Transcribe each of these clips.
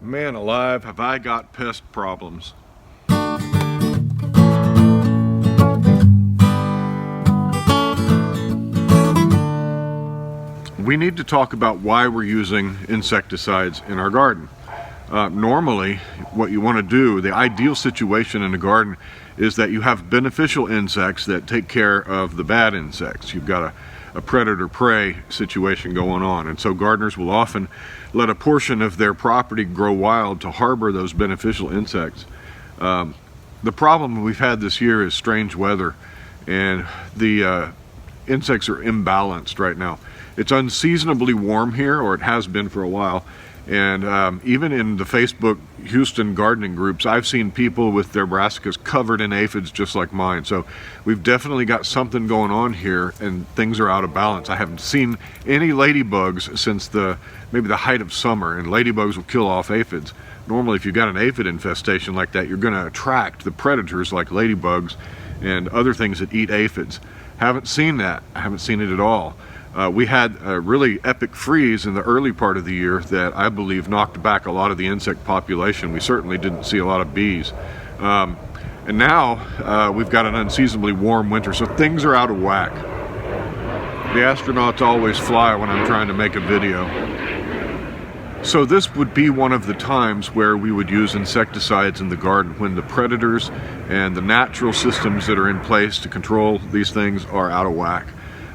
Man alive, have I got pest problems. We need to talk about why we're using insecticides in our garden. Normally, what you want to do, the ideal situation in a garden, is that you have beneficial insects that take care of the bad insects. You've got a predator-prey situation going on, and so gardeners will often let a portion of their property grow wild to harbor those beneficial insects. The problem we've had this year is strange weather, and the insects are imbalanced right now. It's unseasonably warm here, or it has been for a while, and even in the Facebook Houston gardening groups, I've seen people with their brassicas covered in aphids just like mine. So we've definitely got something going on here, and things are out of balance. I haven't seen any ladybugs since maybe the height of summer, and ladybugs will kill off aphids. Normally, if you've got an aphid infestation like that, you're going to attract the predators like ladybugs and other things that eat aphids. Haven't seen that. I haven't seen it at all. We had a really epic freeze in the early part of the year that I believe knocked back a lot of the insect population. We certainly didn't see a lot of bees. And now we've got an unseasonably warm winter, so things are out of whack. The astronauts always fly when I'm trying to make a video. So this would be one of the times where we would use insecticides in the garden, when the predators and the natural systems that are in place to control these things are out of whack.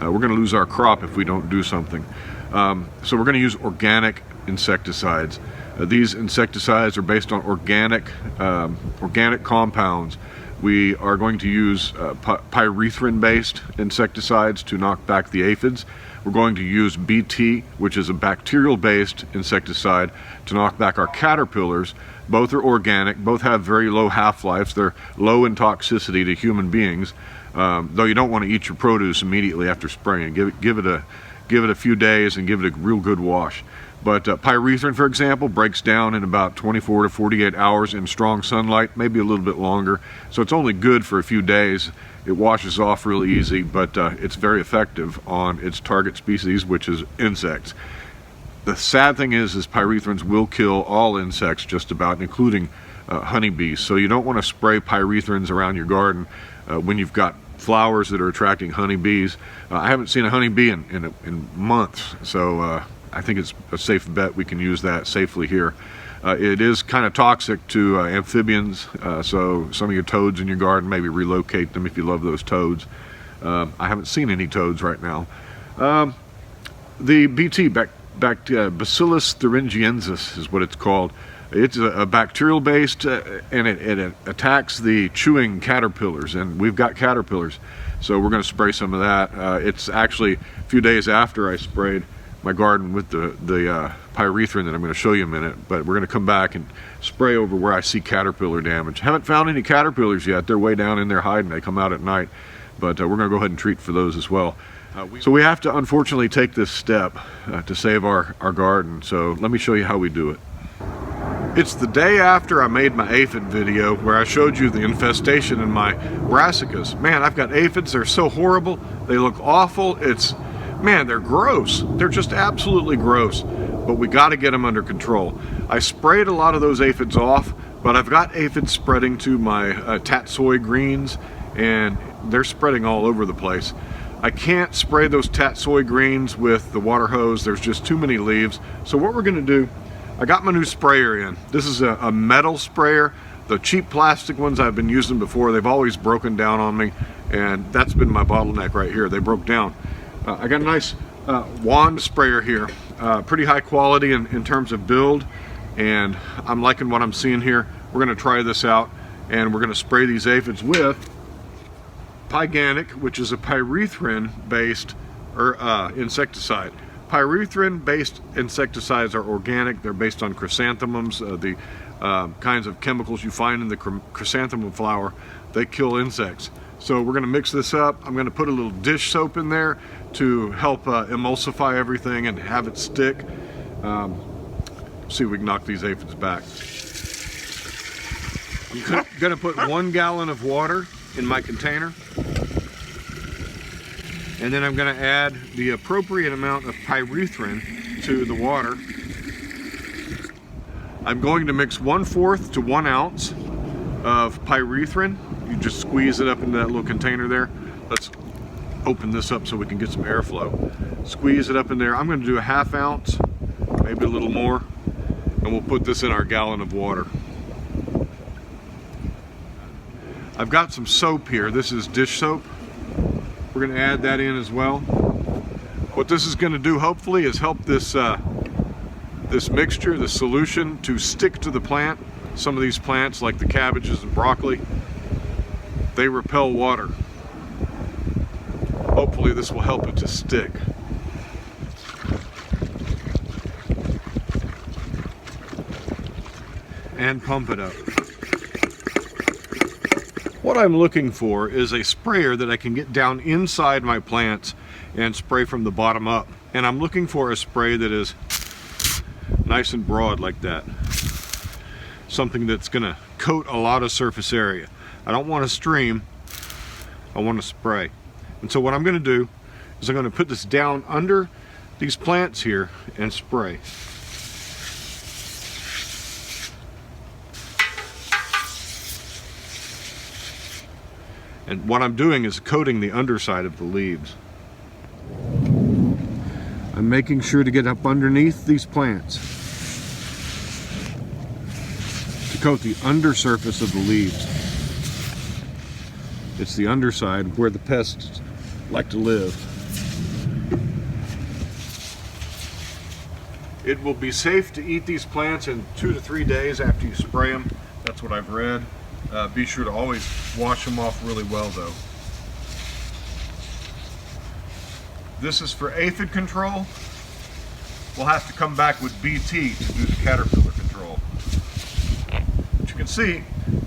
We're going to lose our crop if we don't do something. So we're going to use organic insecticides. These insecticides are based on organic compounds. We are going to use pyrethrin-based insecticides to knock back the aphids. We're going to use BT, which is a bacterial-based insecticide, to knock back our caterpillars. Both are organic, both have very low half-lives. They're low in toxicity to human beings, though you don't want to eat your produce immediately after spraying. Give it a few days and give it a real good wash. But pyrethrin, for example, breaks down in about 24 to 48 hours in strong sunlight, maybe a little bit longer. So it's only good for a few days. It washes off really easy, but it's very effective on its target species, which is insects. The sad thing is pyrethrins will kill all insects just about, including honeybees. So you don't want to spray pyrethrins around your garden when you've got flowers that are attracting honeybees. I haven't seen a honeybee in months, so I think it's a safe bet we can use that safely here. It is kind of toxic to amphibians, so some of your toads in your garden, maybe relocate them if you love those toads. I haven't seen any toads right now. The BT, Bacillus Thuringiensis is what it's called. It's a bacterial based and it attacks the chewing caterpillars, and we've got caterpillars, so we're going to spray some of that. It's actually a few days after I sprayed my garden with the pyrethrin that I'm going to show you in a minute, but we're going to come back and spray over where I see caterpillar damage. Haven't found any caterpillars yet. They're way down in there hiding. They come out at night, but we're going to go ahead and treat for those as well. So we have to unfortunately take this step to save our garden, so let me show you how we do it. It's the day after I made my aphid video where I showed you the infestation in my brassicas. Man, I've got aphids. They're so horrible. They look awful. Man, they're gross. They're just absolutely gross, but we got to get them under control. I sprayed a lot of those aphids off, but I've got aphids spreading to my tatsoi greens, and they're spreading all over the place. I can't spray those tatsoi greens with the water hose. There's just too many leaves. So what we're going to do, I got my new sprayer in. This is a metal sprayer. The cheap plastic ones I've been using before, they've always broken down on me, and that's been my bottleneck right here. They broke down. I got a nice wand sprayer here, pretty high quality in terms of build, and I'm liking what I'm seeing here. We're going to try this out, and we're going to spray these aphids with Pyganic, which is a pyrethrin-based insecticide. Pyrethrin-based insecticides are organic. They're based on chrysanthemums, the kinds of chemicals you find in the chrysanthemum flower. They kill insects. So we're going to mix this up. I'm going to put a little dish soap in there to help emulsify everything and have it stick. See if we can knock these aphids back. I'm going to put 1 gallon of water in my container, and then I'm going to add the appropriate amount of pyrethrin to the water. I'm going to mix 1/4 to 1 ounce of pyrethrin. You just squeeze it up into that little container there. Let's open this up so we can get some airflow. Squeeze it up in there. I'm going to do a 1/2 ounce, maybe a little more, and we'll put this in our gallon of water. I've got some soap here. This is dish soap. We're going to add that in as well. What this is going to do, hopefully, is help this this mixture, this solution, to stick to the plant. Some of these plants, like the cabbages and broccoli, they repel water. Hopefully this will help it to stick. And pump it up. What I'm looking for is a sprayer that I can get down inside my plants and spray from the bottom up. And I'm looking for a spray that is nice and broad like that. Something that's gonna coat a lot of surface area. I don't want to stream, I want to spray. And so what I'm gonna do is I'm gonna put this down under these plants here and spray. And what I'm doing is coating the underside of the leaves. I'm making sure to get up underneath these plants to coat the undersurface of the leaves. It's the underside where the pests like to live. It will be safe to eat these plants in 2 to 3 days after you spray them. That's what I've read. Be sure to always wash them off really well though. This is for aphid control. We'll have to come back with BT to do the caterpillar control. But you can see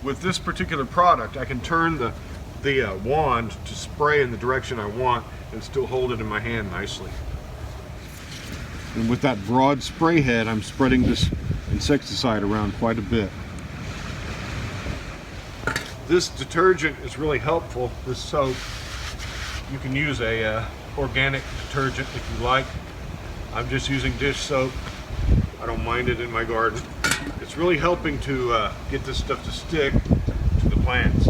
with this particular product, I can turn the wand to spray in the direction I want and still hold it in my hand nicely. And with that broad spray head, I'm spreading this insecticide around quite a bit. This detergent is really helpful, this soap. You can use a organic detergent if you like. I'm just using dish soap. I don't mind it in my garden. It's really helping to get this stuff to stick to the plants.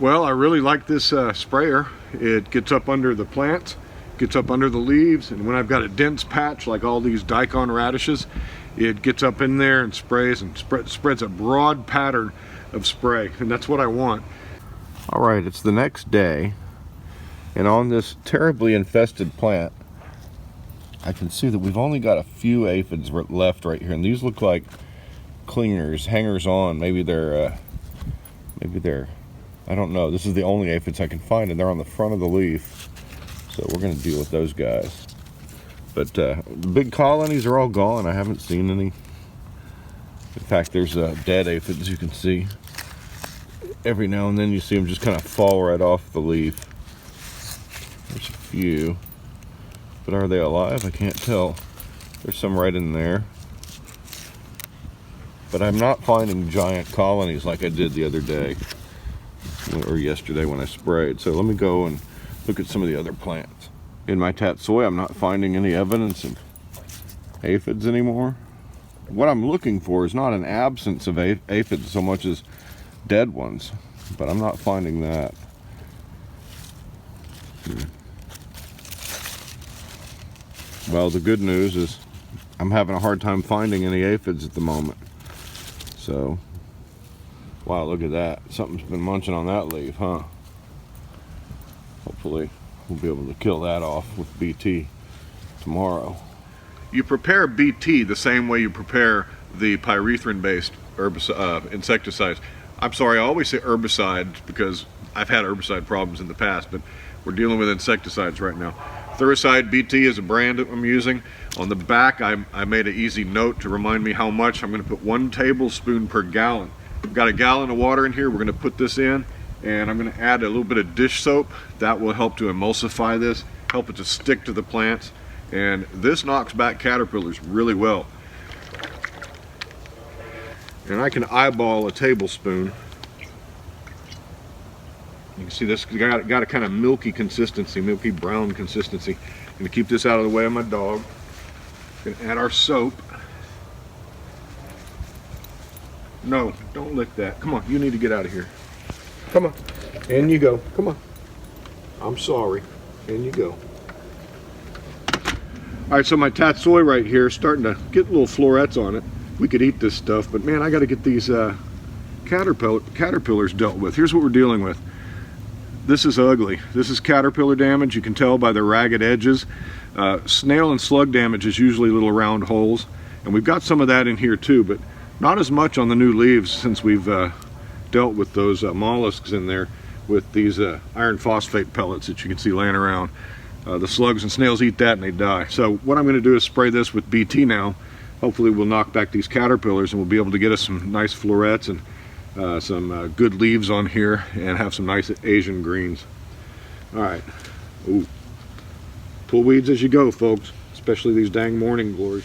Well, I really like this sprayer. It gets up under the plants, gets up under the leaves, and when I've got a dense patch like all these daikon radishes, it gets up in there and sprays and spreads a broad pattern of spray, and that's what I want. All right, it's the next day, and on this terribly infested plant, I can see that we've only got a few aphids left right here, and these look like clingers, hangers on. Maybe they're, I don't know. This is the only aphids I can find, and they're on the front of the leaf, so we're going to deal with those guys. But the big colonies are all gone. I haven't seen any. In fact, there's dead aphids you can see. Every now and then you see them just kind of fall right off the leaf. There's a few. But are they alive? I can't tell. There's some right in there. But I'm not finding giant colonies like I did the other day. Or yesterday when I sprayed. So let me go and look at some of the other plants. In my tatsoi, I'm not finding any evidence of aphids anymore. What I'm looking for is not an absence of aphids so much as dead ones, but I'm not finding that. Well, the good news is I'm having a hard time finding any aphids at the moment. So, wow, look at that. Something's been munching on that leaf, huh? Hopefully we'll be able to kill that off with BT tomorrow. You prepare BT the same way you prepare the pyrethrin-based insecticides. I'm sorry, I always say herbicides because I've had herbicide problems in the past, but we're dealing with insecticides right now. Thuricide BT is a brand that I'm using. On the back, I made an easy note to remind me how much. I'm going to put 1 tablespoon per gallon. I've got a gallon of water in here. We're going to put this in, and I'm going to add a little bit of dish soap. That will help to emulsify this, help it to stick to the plants, and this knocks back caterpillars really well. And I can eyeball a tablespoon. You can see this got a kind of milky consistency, milky brown consistency. Gonna keep this out of the way of my dog. Gonna add our soap. No, don't lick that. Come on, you need to get out of here. Come on. In you go. Come on. I'm sorry. In you go. Alright, so my tatsoi right here is starting to get little florets on it. We could eat this stuff, but man, I gotta get these caterpillars dealt with. Here's what we're dealing with. This is ugly. This is caterpillar damage. You can tell by the ragged edges. Snail and slug damage is usually little round holes, and we've got some of that in here too, but not as much on the new leaves since we've dealt with those mollusks in there with these iron phosphate pellets that you can see laying around. The slugs and snails eat that and they die. So what I'm going to do is spray this with BT now. Hopefully we'll knock back these caterpillars and we'll be able to get us some nice florets and some good leaves on here and have some nice Asian greens. Alright. Ooh. Pull weeds as you go, folks, especially these dang morning glories.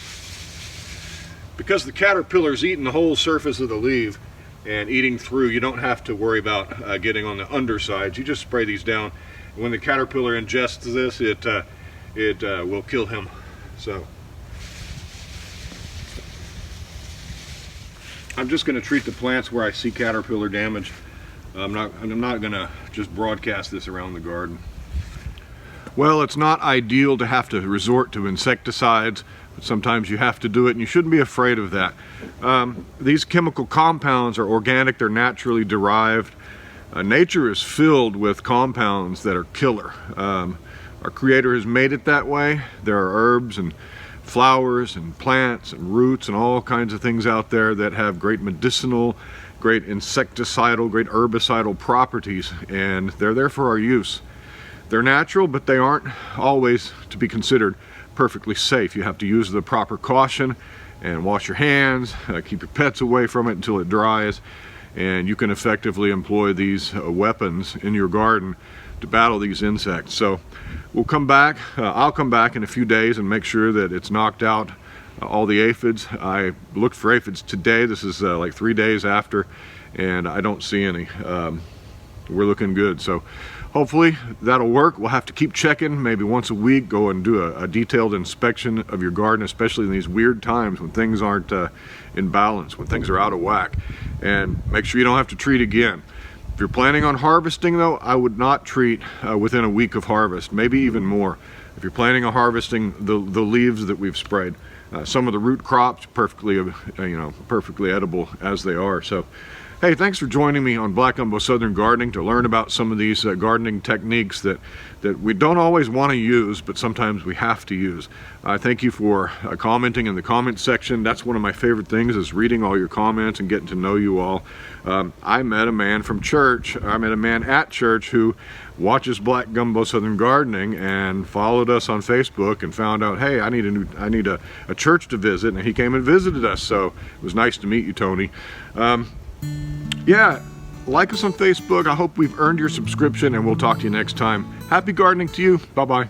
Because the caterpillar's eating the whole surface of the leaf and eating through, you don't have to worry about getting on the undersides. You just spray these down. And when the caterpillar ingests this, it will kill him. So I'm just going to treat the plants where I see caterpillar damage. I'm not going to just broadcast this around the garden. Well, it's not ideal to have to resort to insecticides, but sometimes you have to do it, and you shouldn't be afraid of that. These chemical compounds are organic, they're naturally derived. Nature is filled with compounds that are killer. Our Creator has made it that way. There are herbs and flowers and plants and roots and all kinds of things out there that have great medicinal, great insecticidal, great herbicidal properties, and they're there for our use. They're natural, but they aren't always to be considered perfectly safe. You have to use the proper caution and wash your hands, keep your pets away from it until it dries, and you can effectively employ these weapons in your garden to battle these insects. So we'll come back, I'll come back in a few days and make sure that it's knocked out all the aphids. I looked for aphids today. This is like 3 days after, and I don't see any. We're looking good. So hopefully that'll work. We'll have to keep checking, maybe once a week, go and do a detailed inspection of your garden, especially in these weird times when things aren't in balance, when things are out of whack, and make sure you don't have to treat again. If you're planning on harvesting though, I would not treat within a week of harvest, maybe even more. If you're planning on harvesting the leaves that we've sprayed, some of the root crops, perfectly edible as they are. So hey, thanks for joining me on Black Gumbo Southern Gardening to learn about some of these gardening techniques that we don't always want to use, but sometimes we have to use. Thank you for commenting in the comment section. That's one of my favorite things, is reading all your comments and getting to know you all. I met a man from church, I met a man at church who watches Black Gumbo Southern Gardening and followed us on Facebook and found out, hey, I need a church to visit, and he came and visited us. So it was nice to meet you, Tony. Yeah, like us on Facebook. I hope we've earned your subscription, and we'll talk to you next time. Happy gardening to you. Bye-bye.